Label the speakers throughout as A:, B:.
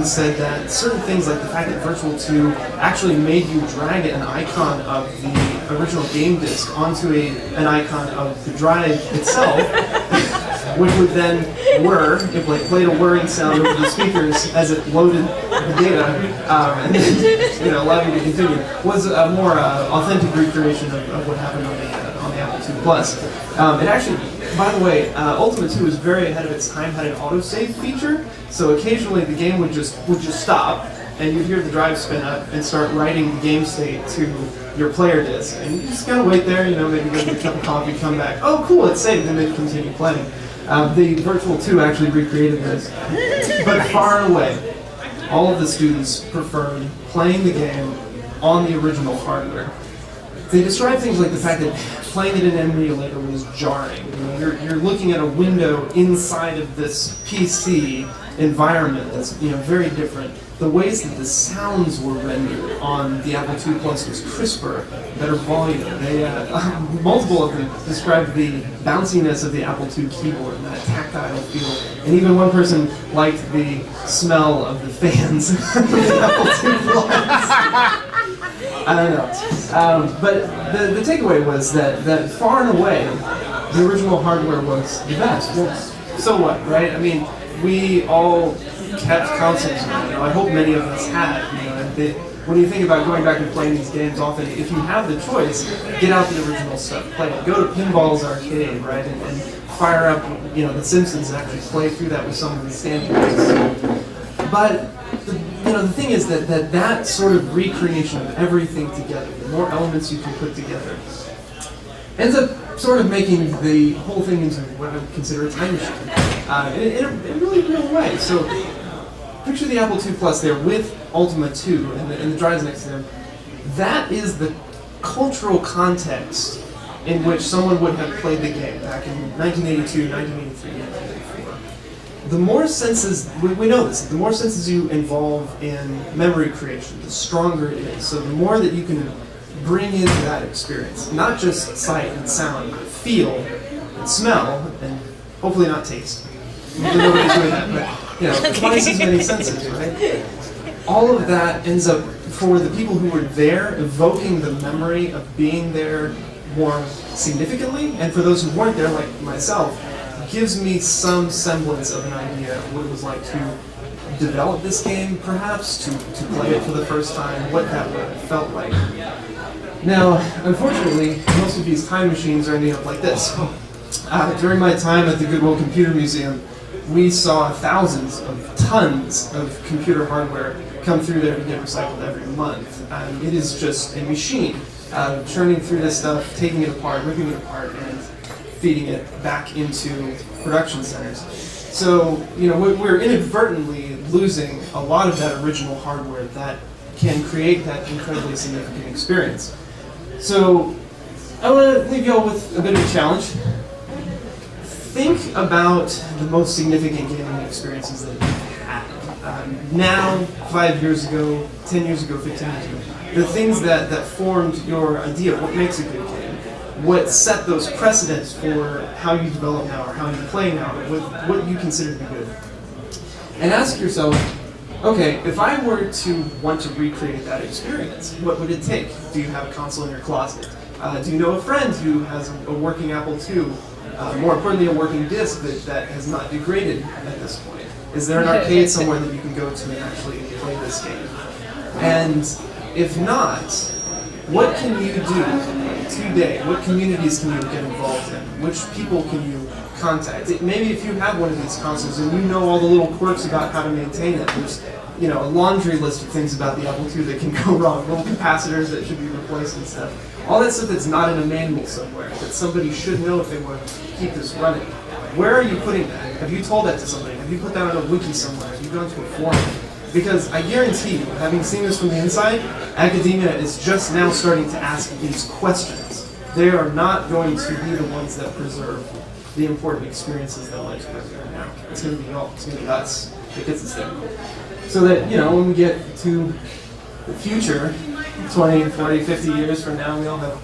A: students said that certain things, like the fact that Virtual 2 actually made you drag an icon of the original game disc onto an icon of the drive itself, which would then whir, it played a whirring sound over the speakers as it loaded the data, and then allowed you to continue, was a more authentic recreation of what happened on the Apple II Plus. It actually, by the way, Ultima 2 was very ahead of its time, had an autosave feature, so occasionally the game would just stop, and you'd hear the drive spin up and start writing the game state to your player disc. And you just gotta wait there, maybe get a cup of coffee, come back, oh cool, it's saved, and then continue playing. The Virtual 2 actually recreated this. But far and away, all of the students preferred playing the game on the original hardware. They describe things like the fact that playing it in an emulator was jarring. You're looking at a window inside of this PC environment that's very different. The ways that the sounds were rendered on the Apple II Plus was crisper, better volume. They, multiple of them described the bounciness of the Apple II keyboard and that tactile feel. And even one person liked the smell of the fans of the Apple II Plus. I don't know. But the takeaway was that far and away, the original hardware was the best. Well, so what, right? I mean, we all kept consoles. I hope many of us had. When you think about going back and playing these games, often if you have the choice, get out the original stuff, play it. Go to Pinball's Arcade, right, and fire up, The Simpsons and actually play through that with some of the standards. But the thing is that sort of recreation of everything together, the more elements you can put together, ends up sort of making the whole thing into what I would consider a time machine in a really real way. So picture the Apple II Plus there with Ultima 2 and the drives next to them. That is the cultural context in which someone would have played the game back in 1982, 1983, 1984. The more senses, we know this, the more senses you involve in memory creation, the stronger it is. So the more that you can bring into that experience, not just sight and sound, but feel and smell, and hopefully not taste. Nobody's doing that, but twice as many senses, right? All of that ends up, for the people who were there, evoking the memory of being there more significantly, and for those who weren't there, like myself, gives me some semblance of an idea of what it was like to develop this game, perhaps, to play it for the first time, what that would have felt like. Now, unfortunately, most of these time machines are ending up like this. During my time at the Goodwill Computer Museum, we saw tons of computer hardware come through there to get recycled every month. It is just a machine, churning through this stuff, taking it apart, ripping it apart, and feeding it back into production centers. So, we're inadvertently losing a lot of that original hardware that can create that incredibly significant experience. So, I want to leave you all with a bit of a challenge. Think about the most significant gaming experiences that you've had. Now, 5 years ago, 10 years ago, 15 years ago. The things that formed your idea of what makes a good game. What set those precedents for how you develop now or how you play now, what you consider to be good. And ask yourself, okay, if I were to want to recreate that experience, what would it take? Do you have a console in your closet? Do you know a friend who has a working Apple II? More importantly, a working disc that has not degraded at this point? Is there an arcade somewhere that you can go to and actually play this game? And if not, what can you do today? What communities can you get involved in? Which people can you contact? Maybe if you have one of these consoles and you know all the little quirks about how to maintain it, there's a laundry list of things about the Apple II that can go wrong, little capacitors that should be replaced and stuff. All that stuff that's not in a manual somewhere, that somebody should know if they want to keep this running. Where are you putting that? Have you told that to somebody? Have you put that on a wiki somewhere? Have you gone to a forum? Because I guarantee you, having seen this from the inside, academia is just now starting to ask these questions. They are not going to be the ones that preserve the important experiences that life's preserving now. It's going to be all. It's going to be us that gets us there. So that, when we get to the future, 20, 40, 50 years from now, we all have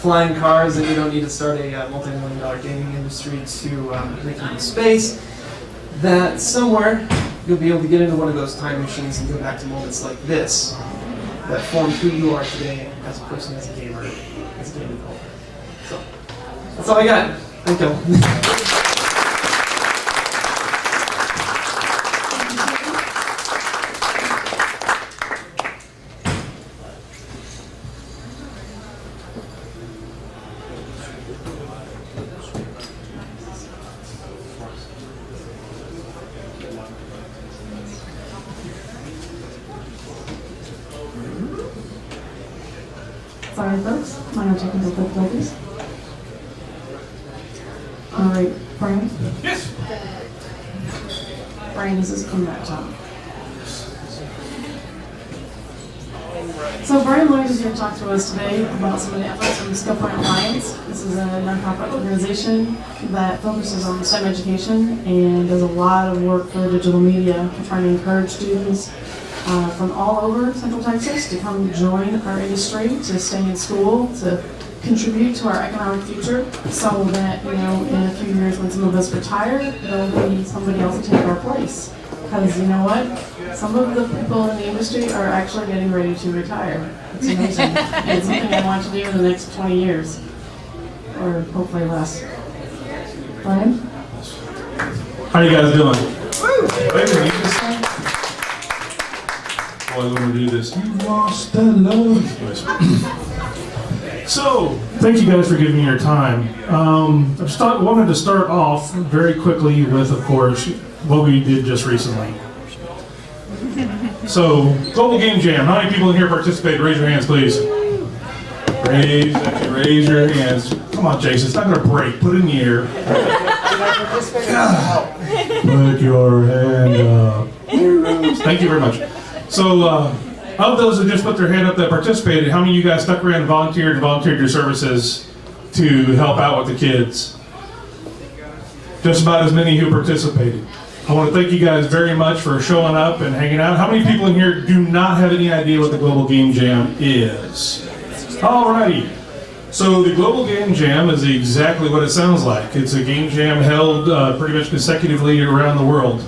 A: flying cars and we don't need to start a multi-million-dollar gaming industry to make it into space, that somewhere you'll be able to get into one of those time machines and go back to moments like this that formed who you are today as a person, as a gamer, as a game developer. So that's all I got. Thank you.
B: Sorry, folks. Minor technical difficulties. All right, Brian?
C: Yes.
B: Brian, this is coming back time. So Brian Lloyd is here to talk to us today about some of the efforts from the Skill Point Alliance. This is a nonprofit organization that focuses on STEM education and does a lot of work for digital media, trying to encourage students from all over Central Texas to come join our industry, to stay in school, to contribute to our economic future, so that, you know, in a few years when some of us retire, there'll be somebody else to take our place. Because you know what? Some of the people in the industry are actually getting ready to retire. It's amazing. It's something I want to do in the next 20 years, or hopefully less. Brian?
C: How you guys doing? Wait a minute. Oh, I'm going to do this. You lost the love. So, thank you guys for giving me your time. I wanted to start off very quickly with, of course, what we did just recently. So, Global Game Jam. How many people in here participated? Raise your hands, please. Raise your hands. Come on, Jason. It's not going to break. Put it in the air. Put your hand up. Thank you very much. So, of those who just put their hand up that participated, how many of you guys stuck around and volunteered your services to help out with the kids? Just about as many who participated. I want to thank you guys very much for showing up and hanging out. How many people in here do not have any idea what the Global Game Jam is? Alrighty. So the Global Game Jam is exactly what it sounds like. It's a game jam held pretty much consecutively around the world.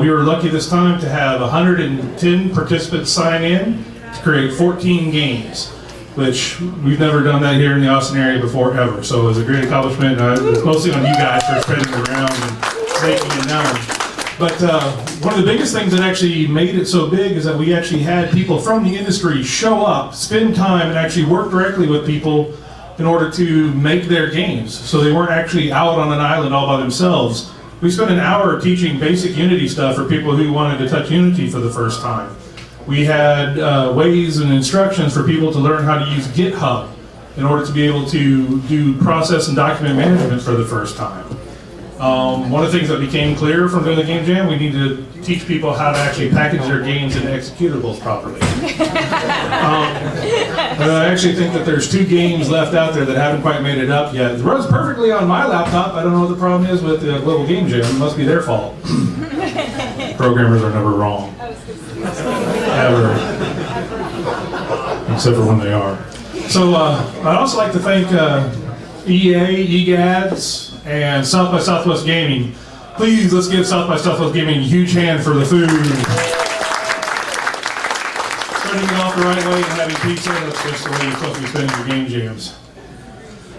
C: We were lucky this time to have 110 participants sign in to create 14 games, which we've never done that here in the Austin area before ever. So it was a great accomplishment. It's mostly on you guys for spreading it around and making it known. But one of the biggest things that actually made it so big is that we actually had people from the industry show up, spend time, and actually work directly with people in order to make their games. So they weren't actually out on an island all by themselves. We spent an hour teaching basic Unity stuff for people who wanted to touch Unity for the first time. We had ways and instructions for people to learn how to use GitHub in order to be able to do process and document management for the first time. One of the things that became clear from doing the Game Jam, we need to teach people how to actually package their games into executables properly. I actually think that there's 2 games left out there that haven't quite made it up yet. It runs perfectly on my laptop. I don't know what the problem is with the Global Game Jam. It must be their fault. Programmers are never wrong. Ever. Except for when they are. So I'd also like to thank EA, EGADS, and South by Southwest Gaming. Please, let's give South by Southwest Gaming a huge hand for the food. Starting it off the right way and having pizza, that's just the way you're supposed to be spending your game jams.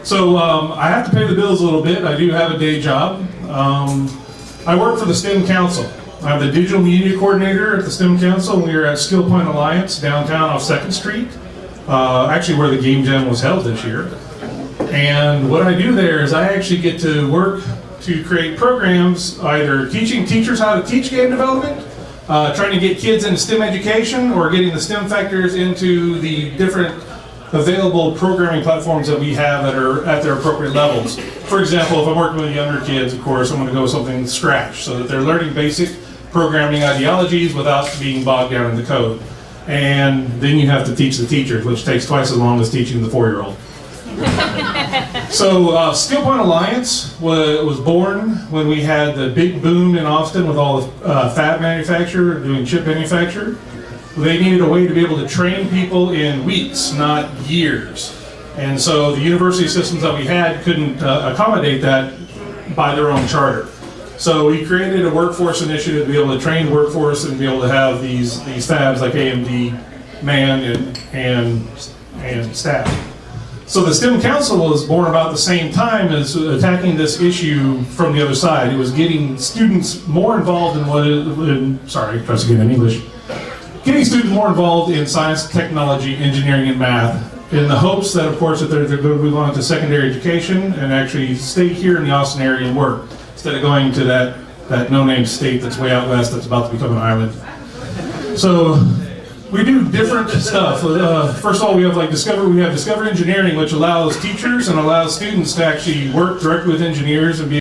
C: So I have to pay the bills a little bit. I do have a day job. I work for the STEM Council. I'm the digital media coordinator at the STEM Council. We are at Skill Point Alliance downtown off 2nd Street, actually where the Game Jam was held this year. And what I do there is I actually get to work to create programs, either teaching teachers how to teach game development, trying to get kids into STEM education, or getting the STEM factors into the different available programming platforms that we have that are at their appropriate levels. For example, if I'm working with younger kids, of course, I'm going to go with something Scratch, so that they're learning basic programming ideologies without being bogged down in the code. And then you have to teach the teachers, which takes twice as long as teaching the 4-year-old. So Skill Point Alliance was born when we had the big boom in Austin with all the fab manufacturer doing chip manufacture. They needed a way to be able to train people in weeks, not years. And so the university systems that we had couldn't accommodate that by their own charter. So we created a workforce initiative to be able to train the workforce and be able to have these fabs like AMD, MAN, and staff. So the STEM Council was born about the same time as attacking this issue from the other side. It was getting students more involved in try to get in English. Getting students more involved in science, technology, engineering, and math, in the hopes that, of course, that they're going to move on to secondary education and actually stay here in the Austin area and work, instead of going to that no-name state that's way out west that's about to become an island. So we do different stuff. First of all, we have Discover Engineering, which allows teachers and allows students to actually work directly with engineers and be